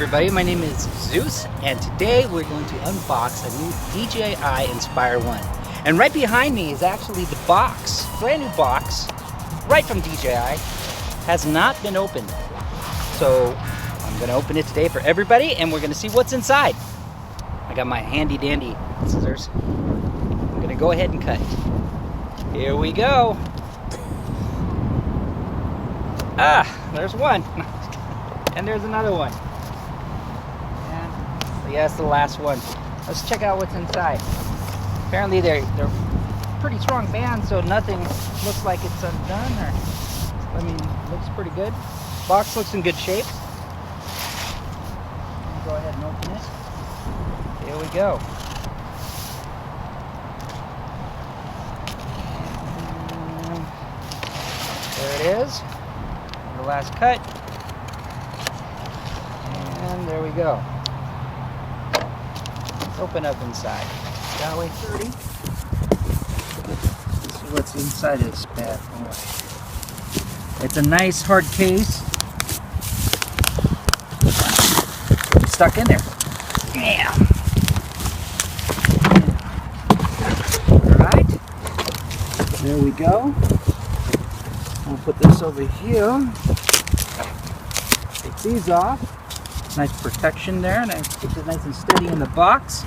everybody, my name is Zeus, and today we're going to unbox a new DJI Inspire 1. And right behind me is actually the box, brand new box, right from DJI, has not been opened. So I'm going to open it today for everybody, and we're going to see what's inside. I got my handy dandy scissors. I'm going to go ahead and cut. Here we go. Ah, there's one. And there's another one. And yeah, that's the last one. Let's check out what's inside. Apparently they're pretty strong bands, so nothing looks like it's undone, or I mean, looks pretty good. Box looks in good shape. Go ahead and open it. Here we go. And there it is. The last cut. And there we go. Let's open up inside. Shall we? 30. Let's see what's inside this bad boy. It's a nice hard case. It's stuck in there. Yeah. Alright. There we go. I'll put this over here. Take these off. Nice protection there, and I keep it nice and steady in the box.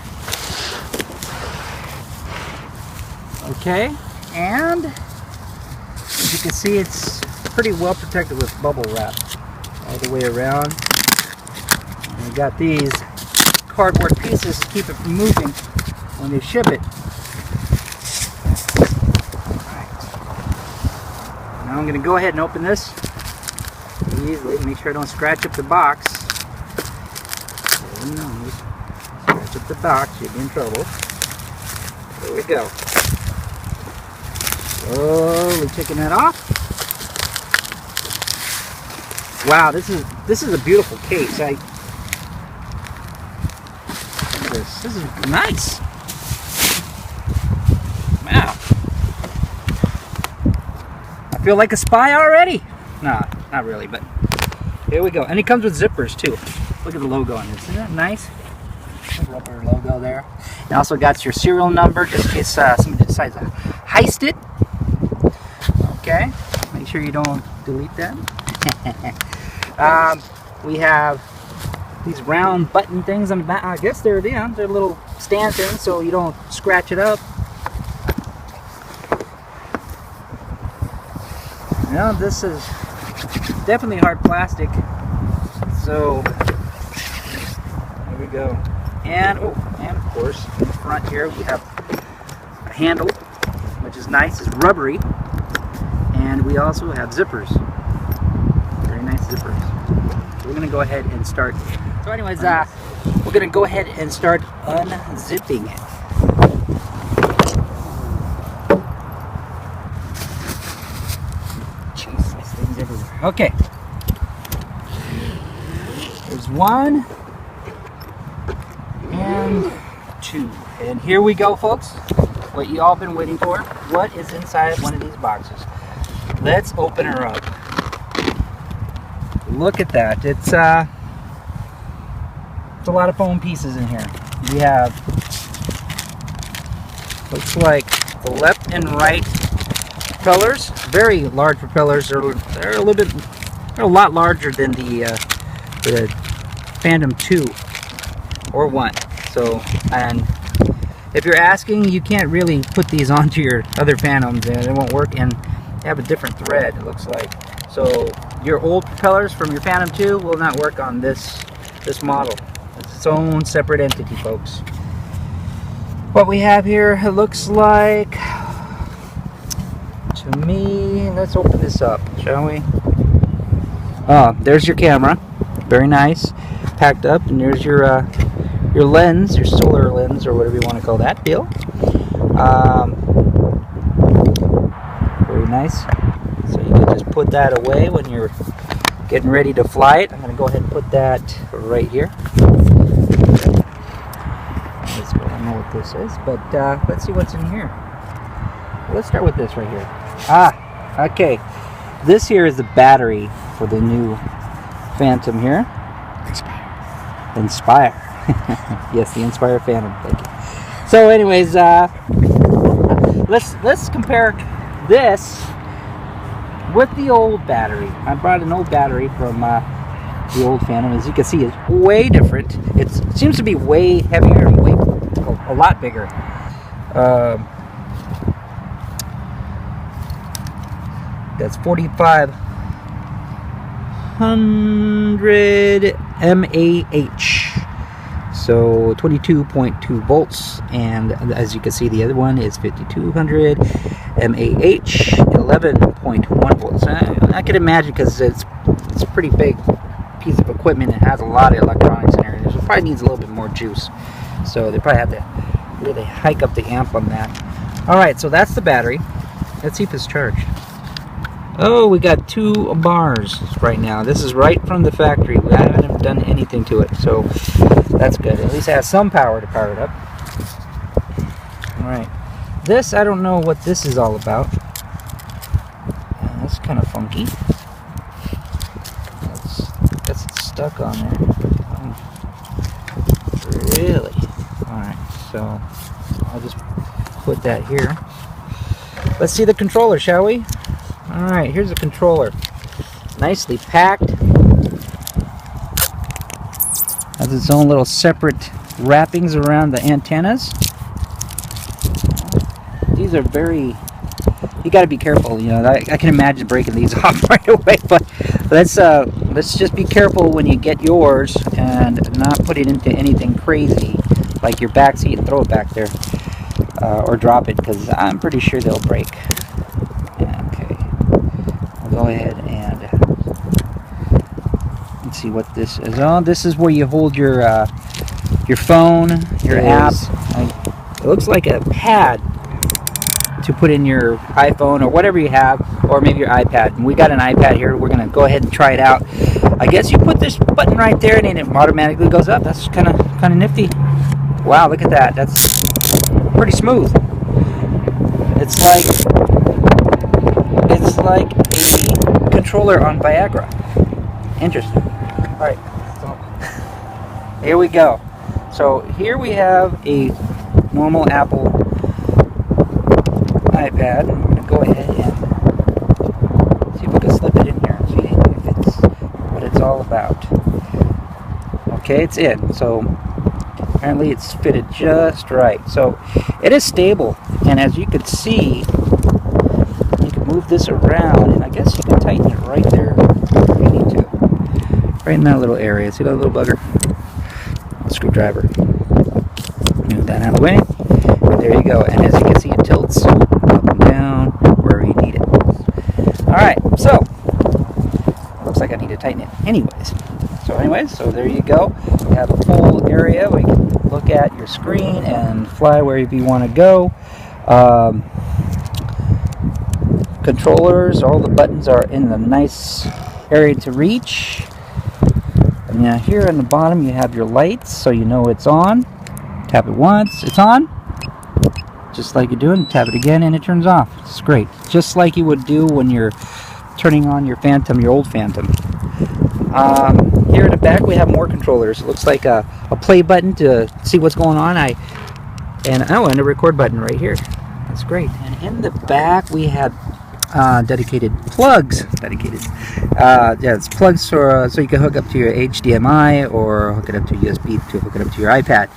Okay, and as you can see, it's pretty well protected with bubble wrap all the way around. And we got these cardboard pieces to keep it from moving when they ship it. Alright. Now I'm going to go ahead and open this easily, make sure I don't scratch up the box. No, scratch up the box, you'll be in trouble. There we go. Slowly taking that off. Wow, this is a beautiful case. This is nice. Wow. I feel like a spy already. Nah, not really, but here we go. And it comes with zippers too. Look at the logo on this. Isn't that nice? Rubber logo there. And also got your serial number just in case somebody decides to heist it. Okay. Make sure you don't delete that. We have these round button things on the back. I guess they're little stand things so you don't scratch it up. Now this is definitely hard plastic. So there we go. And of course, in the front here we have a handle, which is nice, it's rubbery, and we also have zippers. Very nice zippers. So we're gonna go ahead and start. So anyways, we're gonna go ahead and start unzipping it. Jeez, these things everywhere. Okay. There's one and two. And here we go, folks. What you all been waiting for. What is inside one of these boxes? Let's open her up. Look at that. It's a lot of foam pieces in here. We have, looks like the left and right propellers. Very large propellers. They're a lot larger than the Phantom 2 or 1. So, and if you're asking, you can't really put these onto your other Phantoms, and it won't work, and they have a different thread, it looks like. So your old propellers from your Phantom 2 will not work on this model. It's its own separate entity, folks. What we have here, it looks like, to me, let's open this up, shall we? Oh, there's your camera. Very nice, packed up, and there's your lens, your solar lens, or whatever you want to call that deal. Very nice. So you can just put that away when you're getting ready to fly it. I'm going to go ahead and put that right here. I don't know what this is, but let's see what's in here. Let's start with this right here. Okay. This here is the battery for the new Phantom here. Inspire. Yes, the Inspire Phantom. Thank you. So, anyways, let's compare this with the old battery. I brought an old battery from the old Phantom. As you can see, it's way different. It seems to be way heavier and way a lot bigger. That's 4,500 mAh, so 22.2 volts, and as you can see, the other one is 5,200 mAh, 11.1 volts. I can imagine, because it's a pretty big piece of equipment. It has a lot of electronics in there. It probably needs a little bit more juice, so they probably have to really hike up the amp on that. All right, so that's the battery. Let's see if it's charged. Oh, we got 2 bars right now. This is right from the factory. We haven't done anything to it, so that's good. At least it has some power to power it up. All right. This, I don't know what this is all about. That's kind of funky. That's stuck on there. Really? All right. So I'll just put that here. Let's see the controller, shall we? Alright, here's the controller. Nicely packed. Has its own little separate wrappings around the antennas. These are very... You got to be careful, you know. I can imagine breaking these off right away, but let's just be careful when you get yours and not put it into anything crazy, like your back seat, and throw it back there. Or drop it, because I'm pretty sure they'll break. Go ahead and let's see what this is. Oh, this is where you hold your phone, your app. It looks like a pad to put in your iPhone or whatever you have, or maybe your iPad. And we got an iPad here. We're gonna go ahead and try it out. I guess you put this button right there, and then it automatically goes up. That's kind of nifty. Wow, look at that. That's pretty smooth. It's like a controller on Viagra. Interesting. Alright, so here we go. So here we have a normal Apple iPad. I'm going to go ahead and see if we can slip it in here and see if it's what it's all about. Okay, it's in. So apparently it's fitted just right. So it is stable, and as you can see, move this around, and I guess you can tighten it right there if you need to. Right in that little area. See that little bugger? A screwdriver. Move that out of the way. And there you go. And as you can see, it tilts up and down wherever you need it. Alright, so looks like I need to tighten it anyways. So there you go. You have a full area where you can look at your screen and fly wherever you want to go. Controllers, all the buttons are in the nice area to reach. And now here on the bottom you have your lights, so you know it's on. Tap it once, it's on. Just like you're doing, tap it again and it turns off. It's great. Just like you would do when you're turning on your Phantom, your old Phantom. Here in the back we have more controllers. It looks like a play button to see what's going on. And a record button right here. That's great. And in the back we have dedicated plugs. It's plugs for, so you can hook up to your HDMI or hook it up to USB to hook it up to your iPad.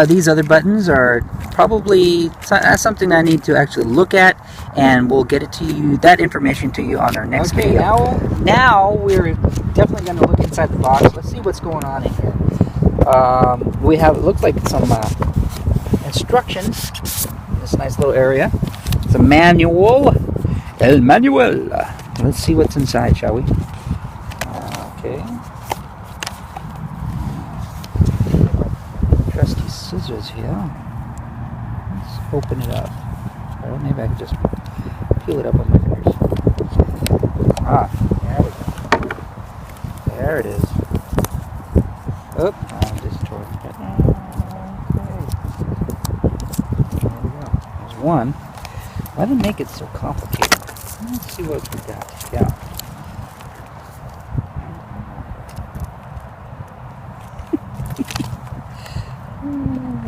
These other buttons are probably something I need to actually look at, and we'll get it to you, that information to you on our next video. Now we're definitely going to look inside the box. Let's see what's going on in here. We have, it looks like some instructions in this nice little area. It's a manual. El manual. Let's see what's inside, shall we? Okay. Trusty scissors here. Let's open it up. Well, maybe I can just peel it up with my fingers. There we go. There it is. Oop, I just tore it. Okay. There we go. There's one. Why did it make it so complicated? Let's see what we got. Yeah.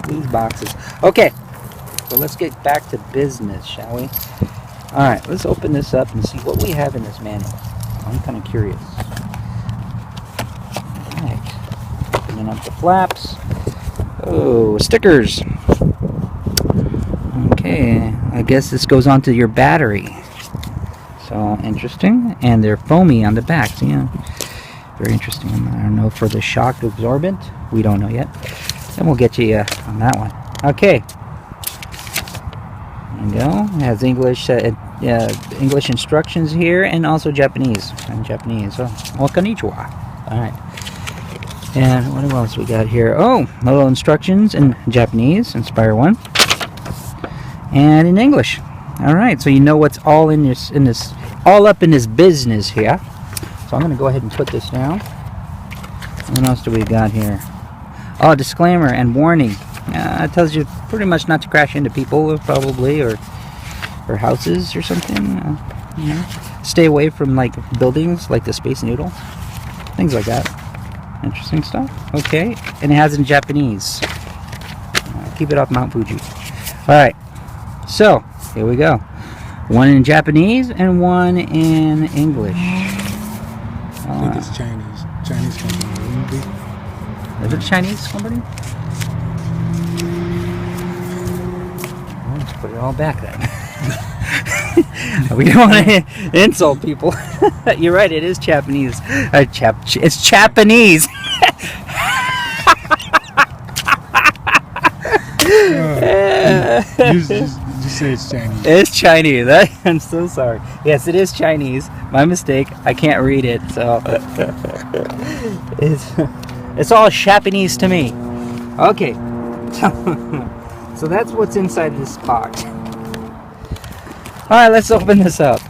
These boxes. Okay, so let's get back to business, shall we? All right, let's open this up and see what we have in this manual. I'm kind of curious. All right, opening up the flaps. Oh, stickers. Okay, I guess this goes onto your battery. So interesting, and they're foamy on the back. So yeah, very interesting. I don't know for the shock absorbent. We don't know yet. And we'll get you on that one. Okay. There you go. It has English English instructions here, and also Japanese. And Japanese. So, well, konnichiwa. All right. And what else we got here? Oh, little instructions in Japanese, Inspire 1, and in English. All right. So you know what's all in this all up in this business here. So I'm going to go ahead and put this down. What else do we got here? Oh, disclaimer and warning. It tells you pretty much not to crash into people, probably, or houses or something. You know, stay away from like buildings, like the Space Needle, things like that. Interesting stuff. Okay, and it has in Japanese. Keep it off Mount Fuji. All right. So here we go. One in Japanese and one in English. I think it's Chinese. Chinese company. Is it a Chinese company? Well, let's put it all back then. We don't want to insult people. You're right, it is Japanese. It's Japanese. Just say it's Chinese. It's Chinese. I'm so sorry. Yes, it is Chinese. My mistake. I can't read it, so it's all Japanese to me. Okay. So that's what's inside this box. All right, let's open this up.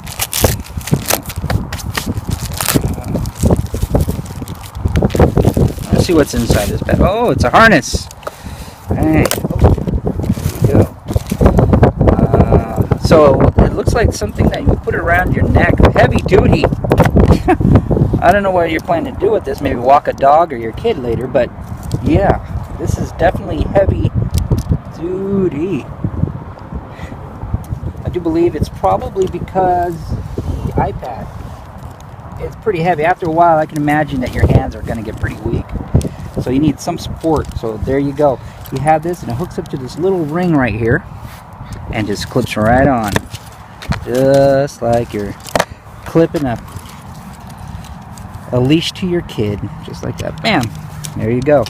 Let's see what's inside this bag. Oh, it's a harness. Hey. There we go. So it looks like something that you put around your neck. Heavy duty. I don't know what you're planning to do with this. Maybe walk a dog or your kid later. But yeah, this is definitely heavy duty. I do believe it's probably because the iPad is pretty heavy. After a while, I can imagine that your hands are going to get pretty weak. So you need some support. So there you go. You have this, and it hooks up to this little ring right here, and just clips right on, just like you're clipping a leash to your kid, just like that. Bam! There you go.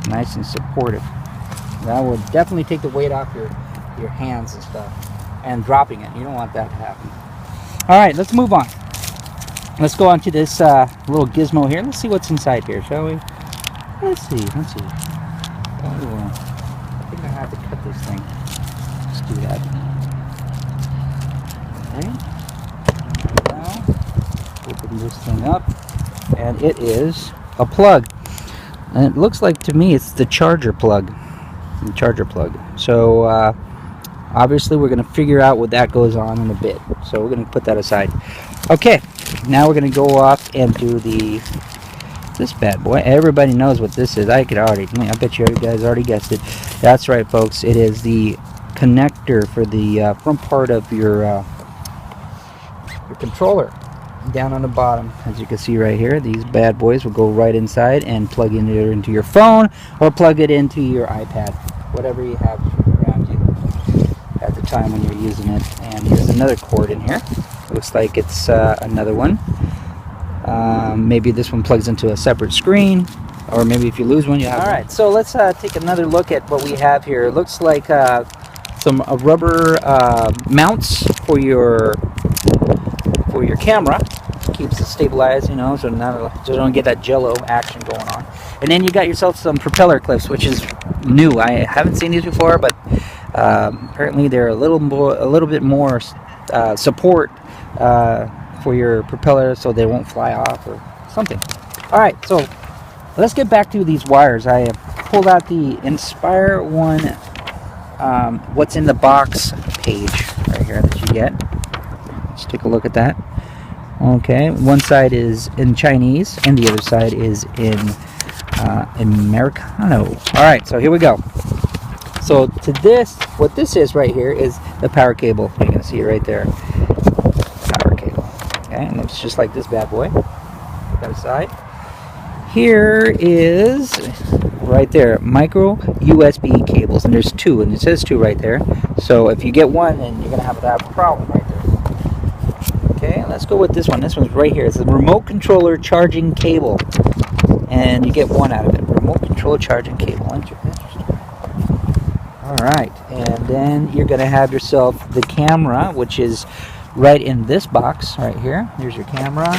Nice and supportive. That will definitely take the weight off your hands and stuff. And dropping it. You don't want that to happen. Alright, let's move on. Let's go on to this little gizmo here. Let's see what's inside here, shall we? Let's see. Oh, I think I have to cut this thing. Let's do that. Alright. Now, open this thing up. And it is a plug. And it looks like to me it's the charger plug. So, obviously, we're going to figure out what that goes on in a bit. So we're going to put that aside. Okay, now we're going to go off and do this bad boy. Everybody knows what this is. I bet you guys already guessed it. That's right, folks. It is the connector for the front part of your controller. Down on the bottom, as you can see right here, these bad boys will go right inside and plug in either into your phone or plug it into your iPad, whatever you have around you at the time when you're using it. And there's another cord in here. Looks like it's another one. Maybe this one plugs into a separate screen, or maybe if you lose one, you have. All right, so let's take another look at what we have here. It looks like some rubber mounts for your camera. Keeps it stabilized, you know, so you don't get that jello action going on. And then you got yourself some propeller clips, which is new. I haven't seen these before, but apparently they're a little bit more support for your propeller, so they won't fly off or something. All right, so let's get back to these wires. I pulled out the Inspire 1 what's in the box page right here that you get. Let's take a look at that. Okay, one side is in Chinese and the other side is in Americano. All right, so here we go. So to this, what this is right here is the power cable. You can see it right there. Power cable. Okay, and it's just like this bad boy. Got aside. Here is right there micro USB cables, and there's two, and it says two right there. So if you get one, then you're gonna have a problem right there. Okay, let's go with this one. This one's right here. It's a remote controller charging cable, and you get one out of it. Remote control charging cable. Interesting. All right, and then you're gonna have yourself the camera, which is right in this box right here. Here's your camera.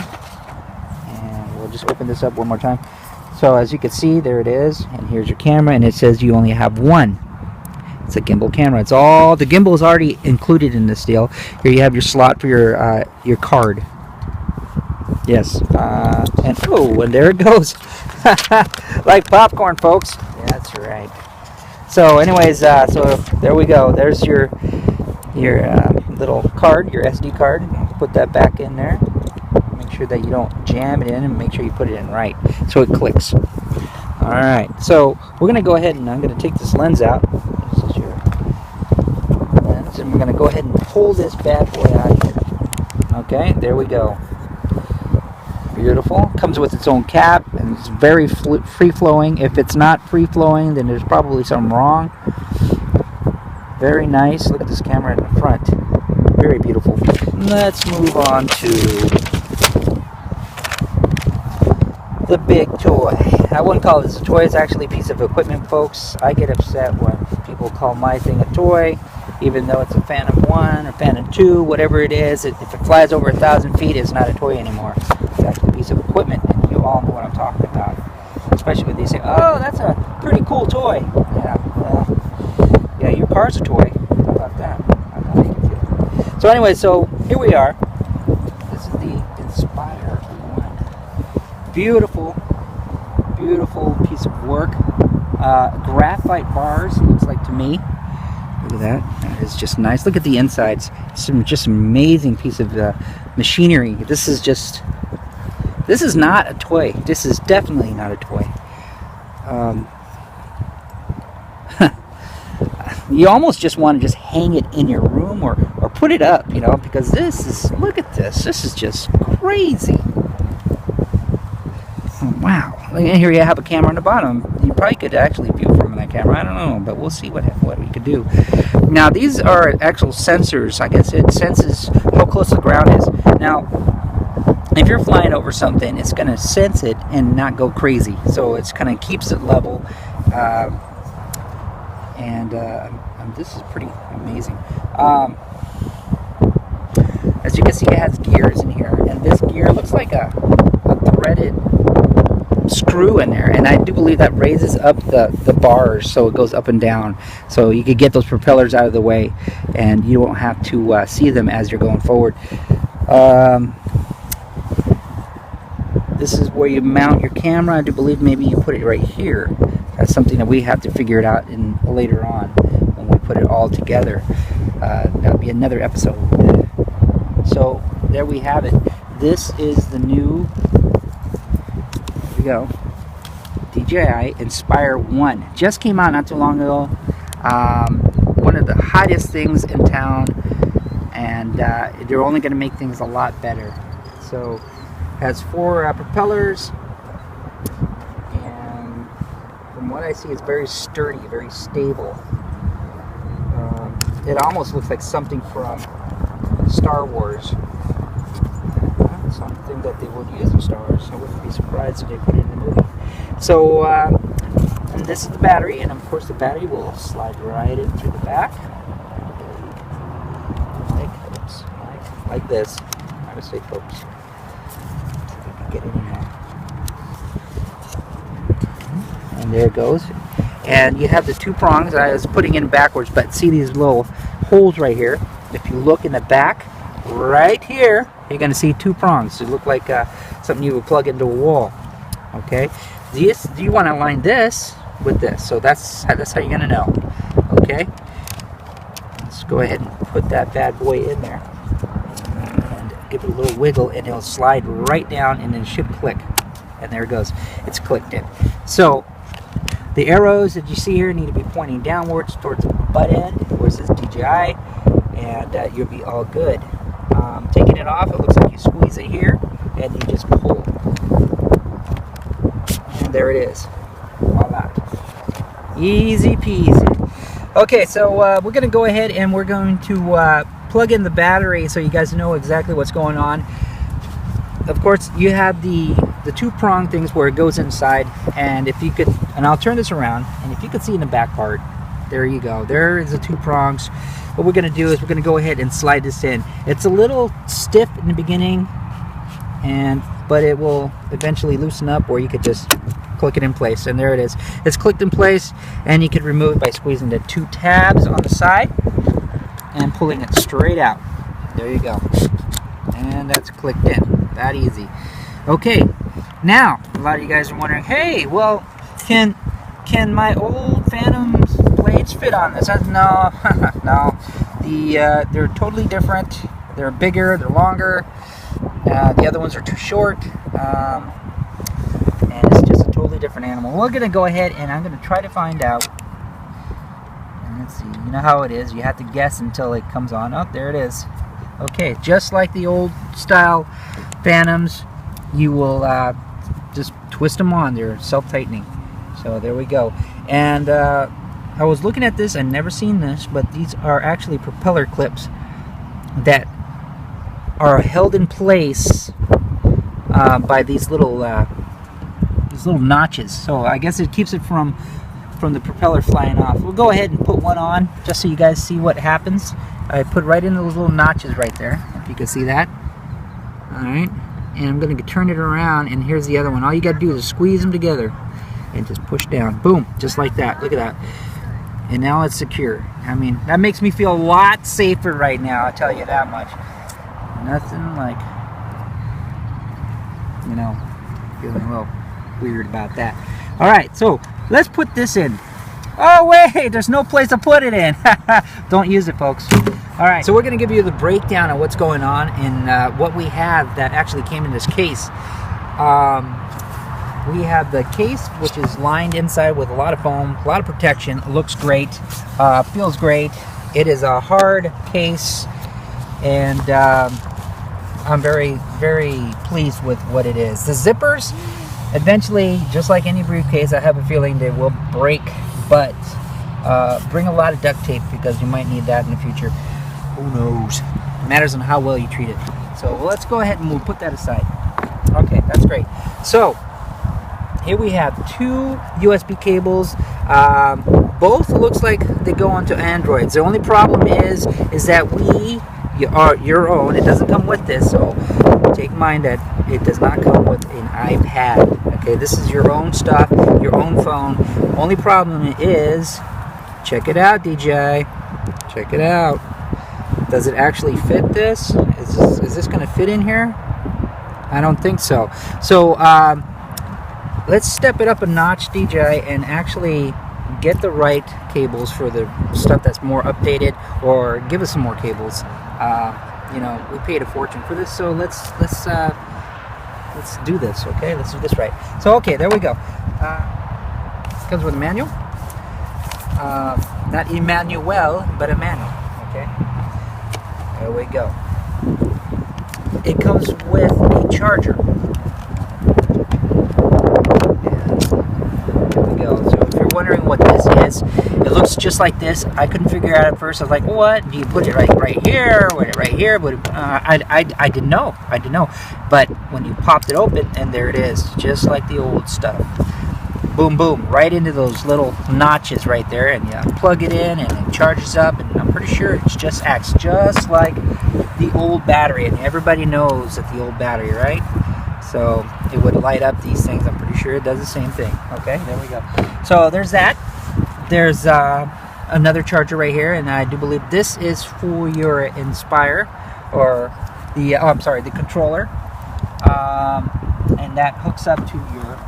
We'll just open this up one more time. So as you can see, there it is, and here's your camera, and it says you only have one. It's a gimbal camera. It's all, the gimbal is already included in this deal. Here you have your slot for your card. Yes, and oh, and there it goes, like popcorn, folks. Yeah, that's right. So, anyways, so there we go. There's your little card, your SD card. Put that back in there. Make sure that you don't jam it in, and make sure you put it in right so it clicks. Alright, so we're going to go ahead and I'm going to take this lens out. This is your lens, and we're going to go ahead and pull this bad boy out of here. Okay, there we go. Beautiful. Comes with its own cap, and it's very free-flowing. If it's not free-flowing, then there's probably something wrong. Very nice. Look at this camera in the front. Very beautiful. Let's move on to the big toy. I wouldn't call this a toy. It's actually a piece of equipment, folks. I get upset when people call my thing a toy, even though it's a Phantom 1 or Phantom 2, whatever it is. If it flies over 1,000 feet, it's not a toy anymore. It's actually a piece of equipment, and you all know what I'm talking about. Especially when they say, oh, that's a pretty cool toy. Yeah, well, yeah, your car's a toy. How about that? I don't know how you feel. So anyway, so here we are. This is the Inspire 1. Beautiful, beautiful piece of work. Graphite bars, it looks like to me. Look at that. That is just nice. Look at the insides. Some just amazing piece of machinery. This is not a toy. This is definitely not a toy. You almost just want to just hang it in your room or put it up, you know, because this is, look at this. This is just crazy. Wow. And here you have a camera on the bottom. You probably could actually view from that camera. I don't know, but we'll see what we could do. Now, these are actual sensors. Like I said, it senses how close the ground is. Now, if you're flying over something, it's going to sense it and not go crazy. So it's kind of keeps it level. This is pretty amazing. As you can see, it has gears in here. And this gear looks like a threaded screw in there, and I do believe that raises up the bars so it goes up and down, so you could get those propellers out of the way and you won't have to see them as you're going forward. This is where you mount your camera. I do believe maybe you put it right here. That's something that we have to figure it out in later on when we put it all together. That'll be another episode. So there we have it. This is the new, here we go, DJI Inspire 1. Just came out not too long ago. One of the hottest things in town, and they're only going to make things a lot better. So it has 4 propellers, and from what I see, it's very sturdy, very stable. It almost looks like something from Star Wars. Something that they would use in Star Wars. I wouldn't be surprised if they put it in the movie. So, and this is the battery, and of course the battery will slide right in through the back. Like this. I would say, folks. See if we can get it in there. And there it goes. And you have the 2 prongs. I was putting in backwards, but see these little holes right here. If you look in the back, right here, you're going to see 2 prongs. They look like something you would plug into a wall. Okay, you want to align this with this, so that's how you're going to know. Okay, let's go ahead and put that bad boy in there and give it a little wiggle, and it'll slide right down, and it should click. And there it goes. It's clicked in. So The arrows that you see here need to be pointing downwards towards the butt end where it says DJI, and you'll be all good. Taking it off, it looks like you squeeze it here and you just pull. And there it is. Voila. Easy peasy. Okay, so we're going to go ahead and we're going to plug in the battery so you guys know exactly what's going on. Of course, you have the two-prong things where it goes inside, and if you could, and I'll turn this around, and if you could see in the back part, there you go. There is the two prongs. What we're going to do is we're going to go ahead and slide this in. It's a little stiff in the beginning, but it will eventually loosen up, or you could just click it in place, and there it is. It's clicked in place, and you can remove it by squeezing the two tabs on the side and pulling it straight out. There you go. And that's clicked in. That easy. Okay, now a lot of you guys are wondering, hey, well, can my old Phantom's blades fit on this? No, no. They're totally different. They're bigger, they're longer. The other ones are too short, and it's just a totally different animal. We're gonna go ahead and I'm gonna try to find out. Let's see. You know how it is. You have to guess until it comes on. Oh, there it is. Okay, just like the old style Phantoms, you will just twist them on. They're self-tightening. So there we go. And I was looking at this, I've never seen this, but these are actually propeller clips that are held in place by these little notches. So I guess it keeps it from the propeller flying off. We'll go ahead and put one on just so you guys see what happens. I put right into those little notches right there, if you can see that. Alright, and I'm going to turn it around, and here's the other one. All you got to do is squeeze them together and just push down. Boom, just like that. Look at that. And now it's secure. I mean, that makes me feel a lot safer right now, I'll tell you that much. Nothing like, you know, feeling a little weird about that. Alright, so let's put this in. Oh wait, there's no place to put it in. Don't use it, folks. Alright, so we're going to give you the breakdown of what's going on and what we have that actually came in this case. We have the case, which is lined inside with a lot of foam, a lot of protection. It looks great, feels great. It is a hard case, and I'm very, very pleased with what it is. The zippers, eventually, just like any briefcase, I have a feeling they will break, but bring a lot of duct tape because you might need that in the future. Who knows? It matters on how well you treat it. So let's go ahead and we'll put that aside. Okay, that's great. So here we have two USB cables. Both looks like they go onto Androids. The only problem is that you are your own. It doesn't come with this, so take in mind that it does not come with an iPad. Okay, this is your own stuff, your own phone. Only problem is, check it out, DJI. Check it out. Does it actually fit this? Is this going to fit in here? I don't think so. So let's step it up a notch, DJI, and actually get the right cables for the stuff that's more updated, or give us some more cables. You know, we paid a fortune for this, so let's do this. Okay, let's do this right. So okay, there we go. Comes with a manual. Not Emmanuel, but a manual. Okay. There we go. It comes with a charger. And there we go. So if you're wondering what this is, it looks just like this. I couldn't figure out at first. I was like, what? Do you put it right here? Or right here? But I didn't know. I didn't know. But when you popped it open, and there it is, just like the old stuff. Boom, boom, right into those little notches right there, and you plug it in, and it charges up, and I'm pretty sure it just acts just like the old battery, and everybody knows that the old battery, right? So it would light up these things. I'm pretty sure it does the same thing. Okay, there we go. So there's that. There's another charger right here, and I do believe this is for your Inspire, or the the controller, and that hooks up to your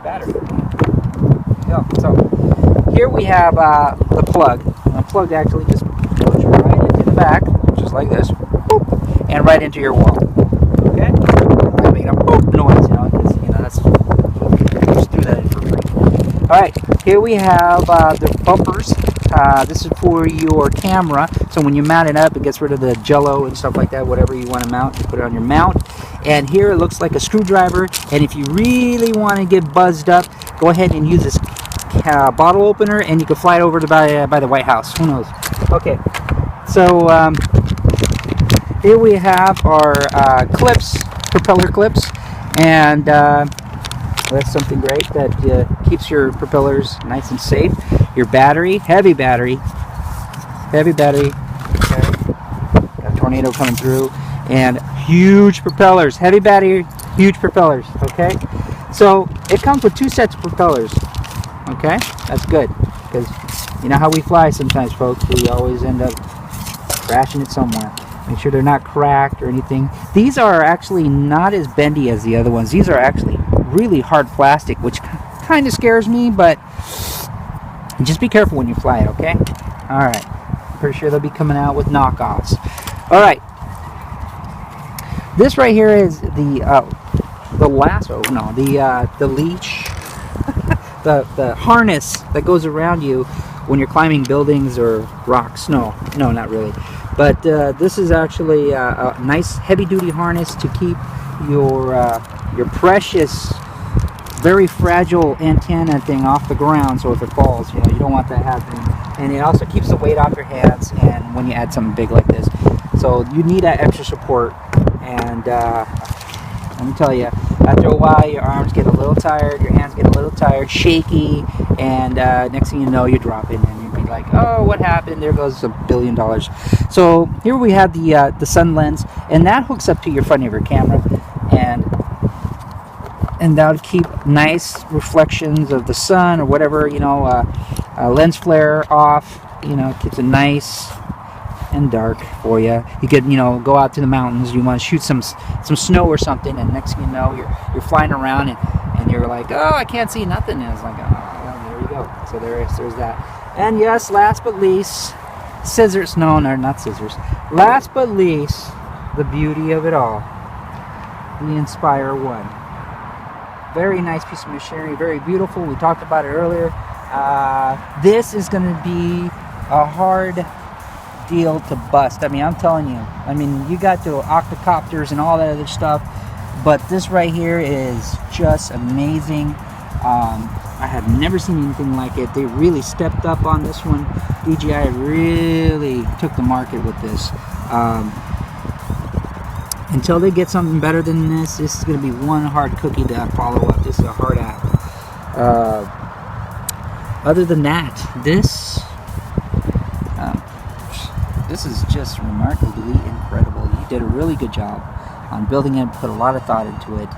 battery. There you go. So here we have the plug. The plug actually just goes right into the back, just like this, boop, and right into your wall. Okay, I made a boop noise, you know, because that's just threw that in for free. Alright, here we have the bumpers. This is for your camera, so when you mount it up, it gets rid of the jello and stuff like that, whatever you want to mount, you put it on your mount. And here it looks like a screwdriver, and if you really want to get buzzed up, go ahead and use this bottle opener, and you can fly it over to by the White House. Who knows? Okay, so here we have our clips, propeller clips, and that's something great that keeps your propellers nice and safe. Your battery, heavy battery. Okay, got a tornado coming through, and huge propellers, heavy battery, huge propellers. Okay, so it comes with 2 sets of propellers. Okay, that's good, because you know how we fly sometimes, folks. We always end up crashing it somewhere. Make sure they're not cracked or anything. These are actually not as bendy as the other ones. These are actually really hard plastic, which kind of scares me, but just be careful when you fly it, okay? Alright, pretty sure they'll be coming out with knockoffs. Alright, this right here is the lasso, no, the leash, the harness that goes around you when you're climbing buildings or rocks. No, not really. But this is actually a nice heavy-duty harness to keep your precious, very fragile antenna thing off the ground. So if it falls, you don't want that happening. And it also keeps the weight off your hands. And when you add something big like this, so you need that extra support. And let me tell you, after a while, your arms get a little tired, your hands get a little tired, shaky, and next thing you know, you drop it, and you'd be like, oh, what happened? There goes $1 billion. So here we have the sun lens, and that hooks up to your front of your camera, and that'll keep nice reflections of the sun or whatever, lens flare off. Keeps it nice and dark for you. You could, go out to the mountains. You want to shoot some snow or something, and next thing you know, you're flying around, and you're like, oh, I can't see nothing. And it's like, oh, well, there you go. So there's that. And yes, last but least, scissors. No, not scissors. Last but least, the beauty of it all, the Inspire 1. Very nice piece of machinery, very beautiful. We talked about it earlier. This is going to be a hard deal to bust. I'm telling you. You got the octocopters and all that other stuff, but this right here is just amazing. I have never seen anything like it. They really stepped up on this one. DJI really took the market with this. Until they get something better than this is going to be one hard cookie to follow up. This is a hard app. Other than that, this is just remarkably incredible. You did a really good job on building it, put a lot of thought into it.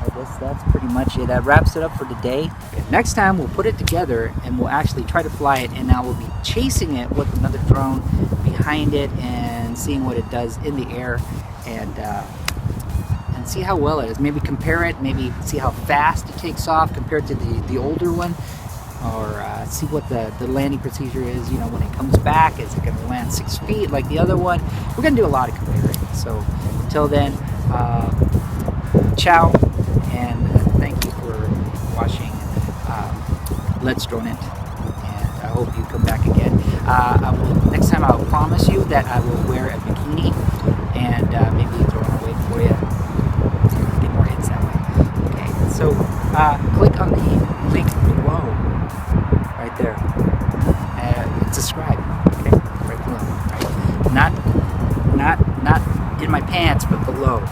I guess that's pretty much it. That wraps it up for today. Next time we'll put it together and we'll actually try to fly it, and now we'll be chasing it with another drone behind it and seeing what it does in the air, and see how well it is. Maybe compare it, maybe see how fast it takes off compared to the older one, or see what the landing procedure is. When it comes back, is it going to land 6 feet like the other one? We're going to do a lot of comparing. So until then, ciao, and thank you for watching Let's Drone It, and I hope you come back again. Next time I'll promise you that I will wear a bikini and maybe throw it away for you. Get more hits that way. Okay, so click on the link below, right there, and subscribe. Okay, right below. Right? Not in my pants, but below.